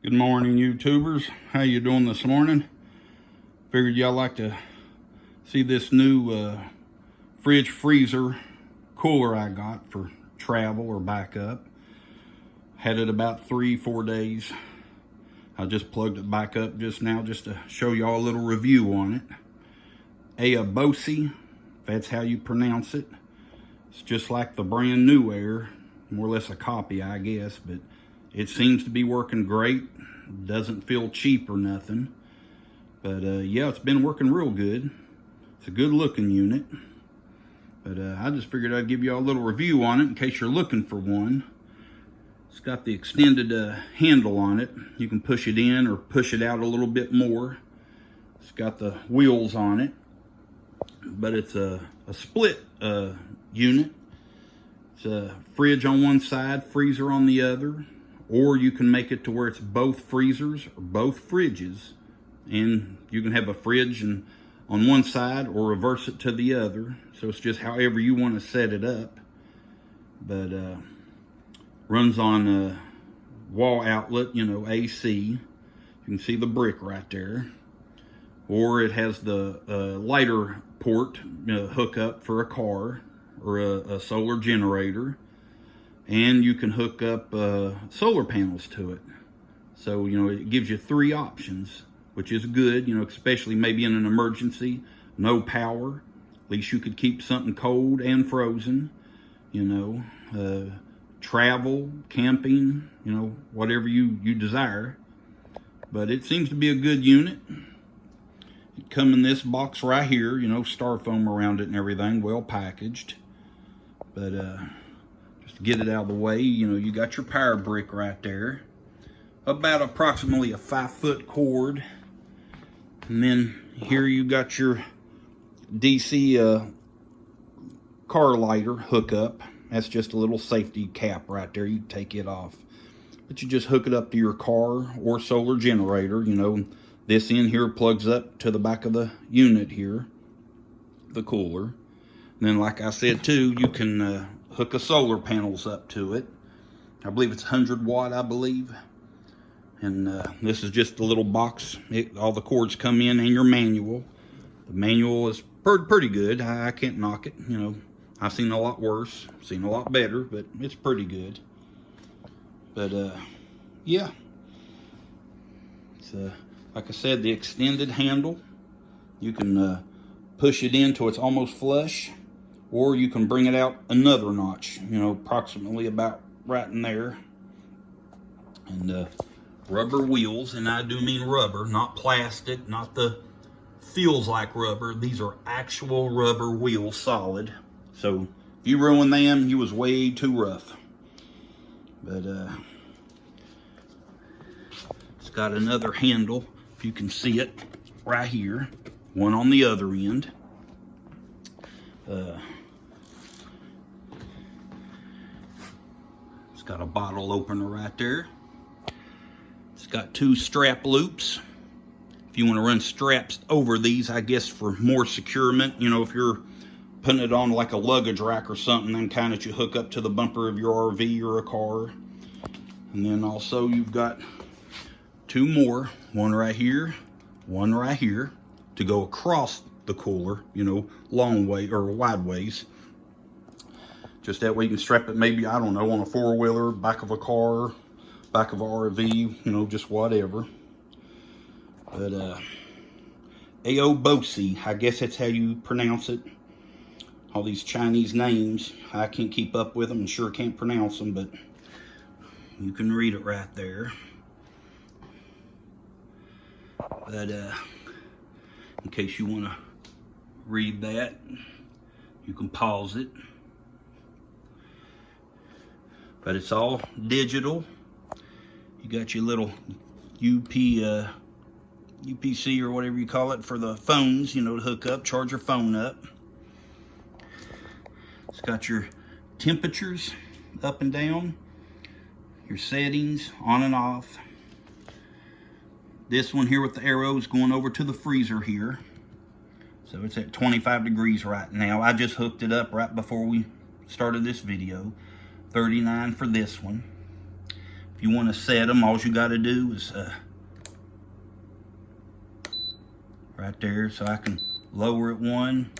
Good morning, YouTubers. How you doing this morning? Figured y'all like to see this new fridge freezer cooler I got for travel or backup. Had it about 3-4 days. I just plugged it back up just now just to show y'all a little review on it. Aobosi, if that's how you pronounce it. It's just like the brand new Air, more or less a copy, I guess, but it seems to be working great. Doesn't feel cheap or nothing. But yeah, it's been working real good. It's a good looking unit. But I just figured I'd give y'all a little review on it in case you're looking for one. It's got the extended handle on it. You can push it in or push it out a little bit more. It's got the wheels on it. But it's a split unit. It's a fridge on one side, freezer on the other. Or you can make it to where it's both freezers or both fridges. And you can have a fridge on one side or reverse it to the other. So it's just however you want to set it up. But runs on wall outlet, you know, AC. You can see the brick right there. Or it has the lighter port hookup for a car or a solar generator. And you can hook up solar panels to it. So, you know, it gives you 3 options, which is good, you know, especially maybe in an emergency, no power. At least you could keep something cold and frozen, you know, travel, camping, you know, whatever you desire. But it seems to be a good unit. It comes in this box right here, you know, styrofoam around it and everything, well packaged. But, to get it out of the way, you know, you got your power brick right there. About approximately a 5-foot cord. And then here you got your DC car lighter hookup. That's just a little safety cap right there. You take it off. But you just hook it up to your car or solar generator. You know, this end here plugs up to the back of the unit here, the cooler. And then, like I said too, you can hook a solar panels up to it. I believe it's 100 watt, I believe. And this is just a little box. All the cords come in and your manual. The manual is pretty good. I can't knock it. You know, I've seen a lot worse, seen a lot better, but it's pretty good. But yeah, it's like I said, the extended handle. You can push it in till it's almost flush. Or you can bring it out another notch, you know, approximately about right in there. And rubber wheels, and I do mean rubber, not plastic, not the feels like rubber. These are actual rubber wheels, solid. So if you ruin them, you was way too rough. But it's got another handle, if you can see it, right here. One on the other end. Got a bottle opener right there. It's got 2 strap loops. If you want to run straps over these, I guess for more securement, you know, if you're putting it on like a luggage rack or something, then kind of you hook up to the bumper of your RV or a car. And then also you've got 2 more, one right here to go across the cooler, you know, long way or wide ways. Just that way you can strap it maybe, I don't know, on a 4-wheeler, back of a car, back of an RV, you know, just whatever. But Aobosi, I guess that's how you pronounce it. All these Chinese names, I can't keep up with them and sure can't pronounce them, but you can read it right there. But in case you want to read that, you can pause it. But it's all digital. You got your little UPC or whatever you call it for the phones, you know, to hook up, charge your phone up. It's got your temperatures up and down, your settings on and off. This one here with the arrows going over to the freezer here. So it's at 25 degrees right now. I just hooked it up right before we started this video. 39 for this one. If you want to set them, all you got to do is right there. So I can lower at one,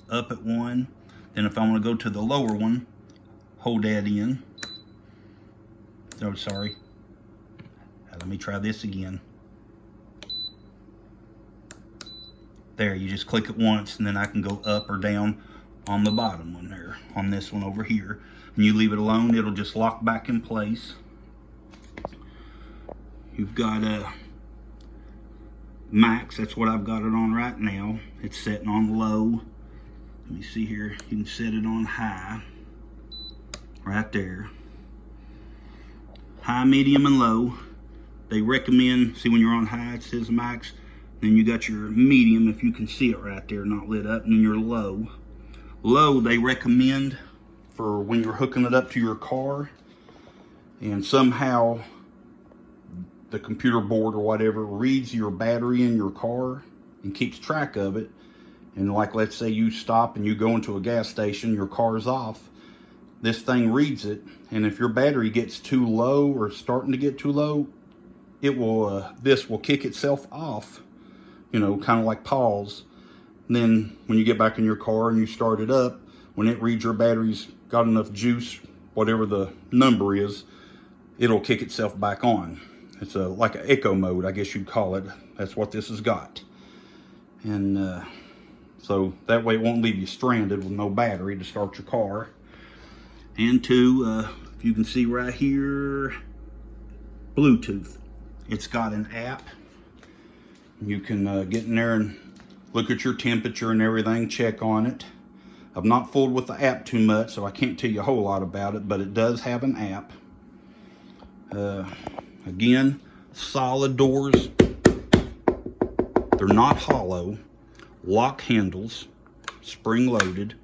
up at one. Then if I want to go to the lower one, hold that in. Oh, sorry. Let me try this again. There, you just click it once, and then I can go up or down on the bottom one there, on this one over here. And you leave it alone, it'll just lock back in place. You've got a max, that's what I've got it on right now. It's setting on low. Let me see here, you can set it on high. Right there. High, medium, and low. They recommend, see when you're on high it says max, then you got your medium, if you can see it right there, not lit up, and then your low. Low they recommend for when you're hooking it up to your car, and somehow the computer board or whatever reads your battery in your car and keeps track of it. And like, let's say you stop and you go into a gas station, your car's off, this thing reads it, and if your battery gets too low or starting to get too low, it will this will kick itself off, you know, kind of like pause. And then when you get back in your car and you start it up, when it reads your battery's got enough juice, whatever the number is, it'll kick itself back on. It's like an eco mode, I guess you'd call it. That's what this has got. And so that way it won't leave you stranded with no battery to start your car. And two, if you can see right here, Bluetooth. It's got an app. You can get in there and look at your temperature and everything, check on it. I've not fooled with the app too much, so I can't tell you a whole lot about it, but it does have an app. Again, solid doors. They're not hollow. Lock handles, spring loaded.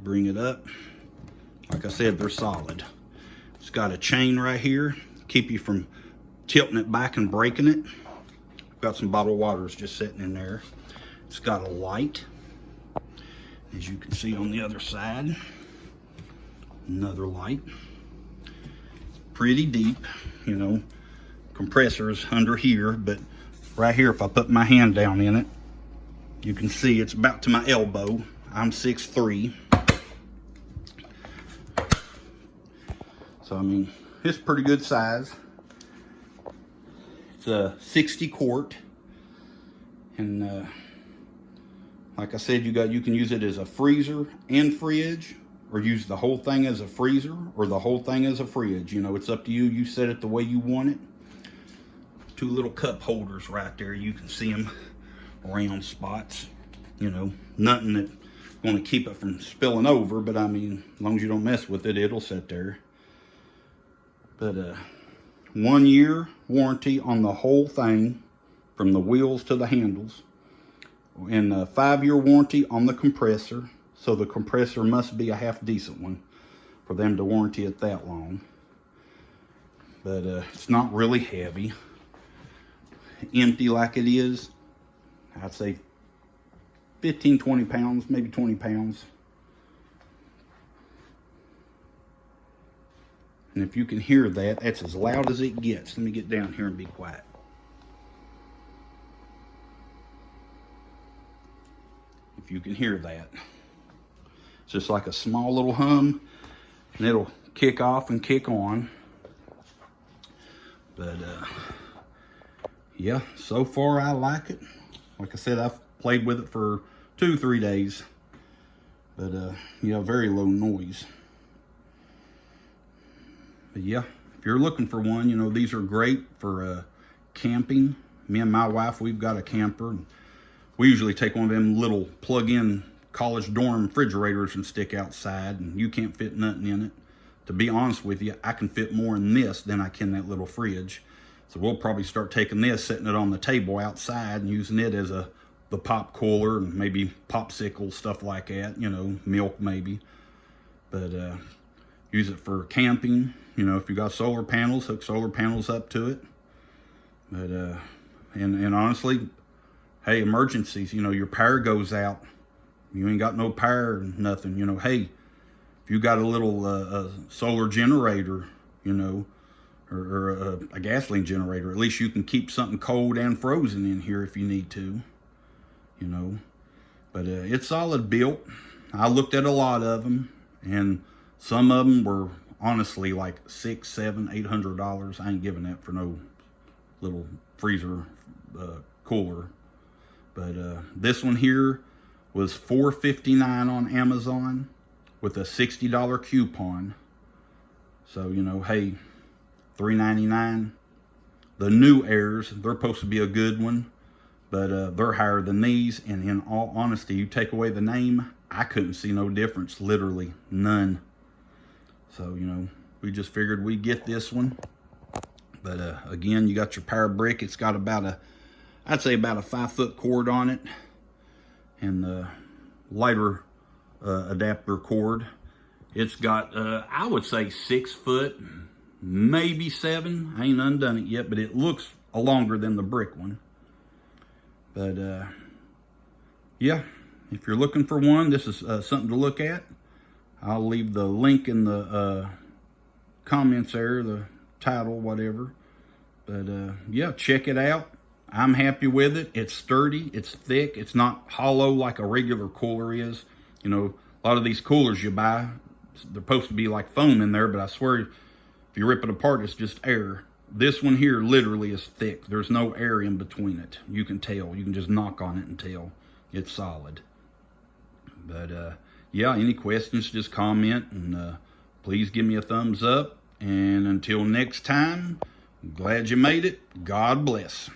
Bring it up. Like I said, they're solid. It's got a chain right here, keep you from tilting it back and breaking it. Got some bottled waters just sitting in there. It's got a light, as you can see on the other side. Another light. Pretty deep, you know. Compressor's under here, but right here, if I put my hand down in it, you can see it's about to my elbow. I'm 6'3". So I mean, it's pretty good size. It's a 60 quart, and like I said, you can use it as a freezer and fridge, or use the whole thing as a freezer or the whole thing as a fridge. You know, it's up to you. You set it the way you want it. Two little cup holders right there. You can see them, round spots. You know, nothing that's going to keep it from spilling over, but I mean, as long as you don't mess with it, it'll sit there. But 1 year warranty on the whole thing, from the wheels to the handles, and a 5-year warranty on the compressor. So the compressor must be a half decent one for them to warranty it that long. But it's not really heavy. Empty like it is, I'd say 15, 20 pounds, maybe 20 pounds. And if you can hear that, that's as loud as it gets. Let me get down here and be quiet. If you can hear that. It's just like a small little hum, and it'll kick off and kick on. But yeah, so far I like it. Like I said, I've played with it for 2-3 days. But yeah, very low noise. But yeah, if you're looking for one, you know, these are great for camping. Me and my wife, we've got a camper. And we usually take one of them little plug-in college dorm refrigerators and stick outside, and you can't fit nothing in it. To be honest with you, I can fit more in this than I can that little fridge. So we'll probably start taking this, setting it on the table outside, and using it as the pop cooler and maybe popsicles, stuff like that, you know, milk maybe. But use it for camping. You know, if you got solar panels, hook solar panels up to it. But and honestly, hey, emergencies, you know, your power goes out, you ain't got no power or nothing, you know, hey, if you got a little solar generator, you know, or a gasoline generator. At least you can keep something cold and frozen in here if you need to, you know. But it's solid built. I looked at a lot of them, and some of them were honestly like $600, $700, $800. I ain't giving that for no little freezer cooler. But this one here was $4.59 on Amazon with a $60 coupon. So, you know, hey, $3.99. The new Airs, they're supposed to be a good one, but they're higher than these. And in all honesty, you take away the name, I couldn't see no difference, literally none. So, you know, we just figured we'd get this one. But again, you got your power brick. It's got about I'd say about a 5-foot cord on it, and the lighter adapter cord. It's got, I would say 6 foot, maybe 7. I ain't undone it yet, but it looks longer than the brick one. But yeah, if you're looking for one, this is something to look at. I'll leave the link in the comments there, the title, whatever. But yeah, check it out. I'm happy with it. It's sturdy, it's thick, it's not hollow like a regular cooler is. You know, a lot of these coolers you buy, they're supposed to be like foam in there, but I swear if you rip it apart, it's just air. This one here literally is thick. There's no air in between it. You can tell. You can just knock on it and tell it's solid. But yeah, any questions, just comment, and please give me a thumbs up. And until next time, glad you made it. God bless.